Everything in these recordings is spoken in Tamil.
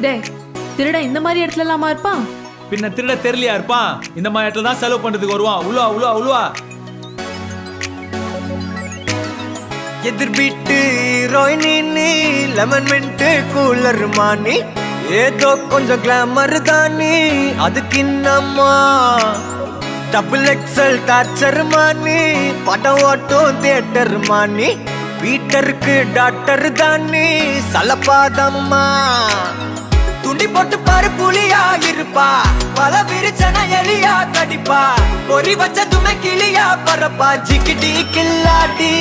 டேய் திருட இந்த மாதிரி இடத்துல எல்லாமா இருப்பான்? பின்ன திருட தெரியலையா இருப்பான்? இந்த மாதிரி இடத்துல தான் செலவு பண்றதுக்கு வருவான். உழுவா உழுவா உழுவா. எதிர் வீட்டு ஹீரோயினி லெமன் மின்ட் கூலர் மானி ஏதோ கொஞ்சம் கிளாமர் தானி அதுக்கு இன்னம்மா டபுள் எக்ஸல் டார்ச்சர் மானி படம் ஓட்டும் தியேட்டர் மானி வீட்டருக்கு டாக்டர் தானி சலப்பாதம்மா துண்டி போட்டு பாரு புலியா இருப்பா பல விரிச்சன எலியா கடிப்பா பொறி வச்சதுமே கிளியா பரப்பா ஜிக்கிடி கில்லாடி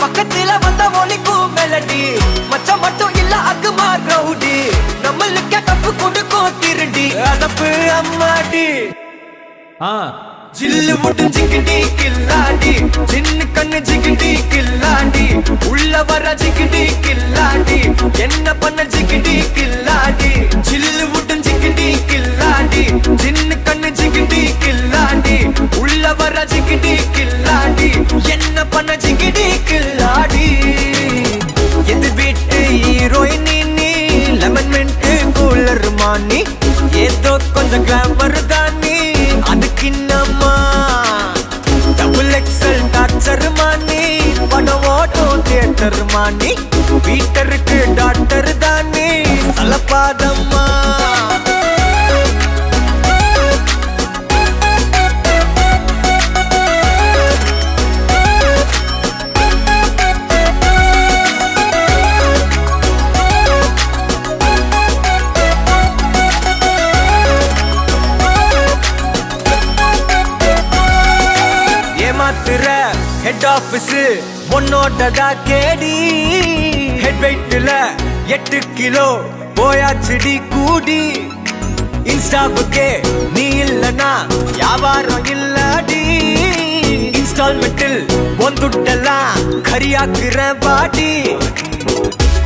பக்கத்துல வந்த ஒலிக்கும் மெலடி மச்சம் மட்டும் இல்ல அக்குமா ரவுடி நம்மளுக்கு தப்பு கொடுக்கும் திருடி அதப்பு அம்மாடி ஜில்லு முட்டும் ஜிக்கிடி கில்லாடி சின்ன கண்ணு ஜிக்கிடி கில்லாடி உள்ள வர ஜிக்கிடி கில்லாடி என்ன பண்ண ஜிக்கிடி கில்லாடி ஜில்லு முட்டும் ஜிக்கிடி கில்லாடி சின்ன கண்ணு ஜிக்கிடி கில்லாடி உள்ள வர ஜிக்கிடி கில்லாடி என்ன பண்ண ஜிக்கிடி கில்லாடி எது வீட்டு ஹீரோயினி லெமன் மின்ட் கூலர் மானி ஏதோ கொஞ்சம் கிளாமர் தானி அதுக்கு இன்னம்மா டபுள் எக்ஸல் டார்ச்சர் மானி படம் ஓட்டும் தியேட்டர் மானி வீட்டருக்கு டாக்டர் தானி சலப்பாதம்மா ஹெட் ஆபீஸ் பொண்ணோட்டதா கேடி ஹெட் வெயிட்ல 8 கிலோ போயாச்சுடி கூடி இன்ஸ்டாவுக்கே நீ இல்லனா வியாபாரம் இல்லடி இன்ஸ்டால்மெண்டில் ஒந்துட்டெல்லாம் கரியாக்குற பாடி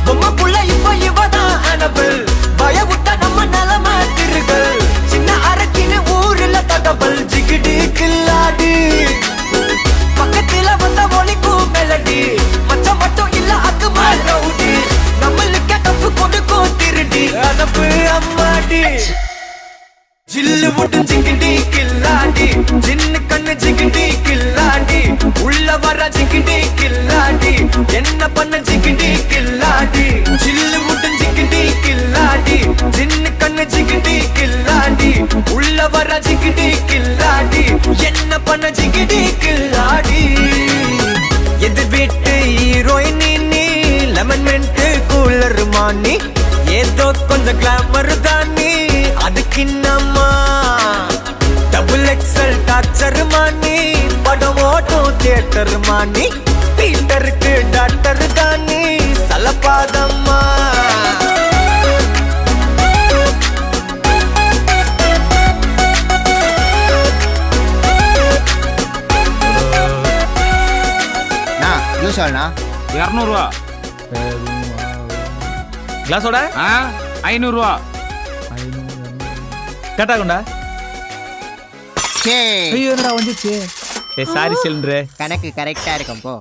பொம்மை புள்ள இப்ப இவதான் அனபிள் பயவுட்ட நம்ம நிலம திருகள் சின்ன அரக்கின்னு ஊர்ல தகவல் ஜிகிடி கில்லாடி பக்கத்துல வந்த ஒலிக்கும் மெலடி மச்சம் மட்டும் இல்ல அக்குமா ரவுடி நம்மளுக்கு தப்பு கொடுக்கும் திருடி அதப்பு அம்மாடி ஜில்லு முட்டும் ஜிக்கிடி கில்லாடி சின்ன கண்ணு ஜிக்கிடி கில்லாடி உள்ள வர ஜிக்கிடி கில்லாடி என்ன பண்ண ஜிக்கிடி கில்லாடி ஜில்லு முட்டும் ஜிக்கிடி கில்லாடி சின்ன கண்ணு ஜிக்கிடி கில்லாடி உள்ள வர ஜிக்கிடி கில்லாடி என்ன பண்ண ஜிக்கிடி கில்லாடி எது வீட்டு ஹீரோயினி லெமன் மின்ட் கூலர் மானி ஏதோ கொஞ்சம் கிளாமர் தானி அதுக்கு இன்னம்மா டபுள் எக்ஸல் டார்ச்சர் மானி படம் ஓட்டும் தியேட்டர் மானி வீட்டருக்கு டாக்டர் தானி சலப்பாதம்மா ஜூஸாண்ணா 200 ரூபா. கிளாஸோட 500 ரூபா. கட்டாகுண்டா. சே ஐயோ என்னடா வந்துச்சு. சாரி சிலிண்டர் கணக்கு கரெக்டா இருக்கும் போ.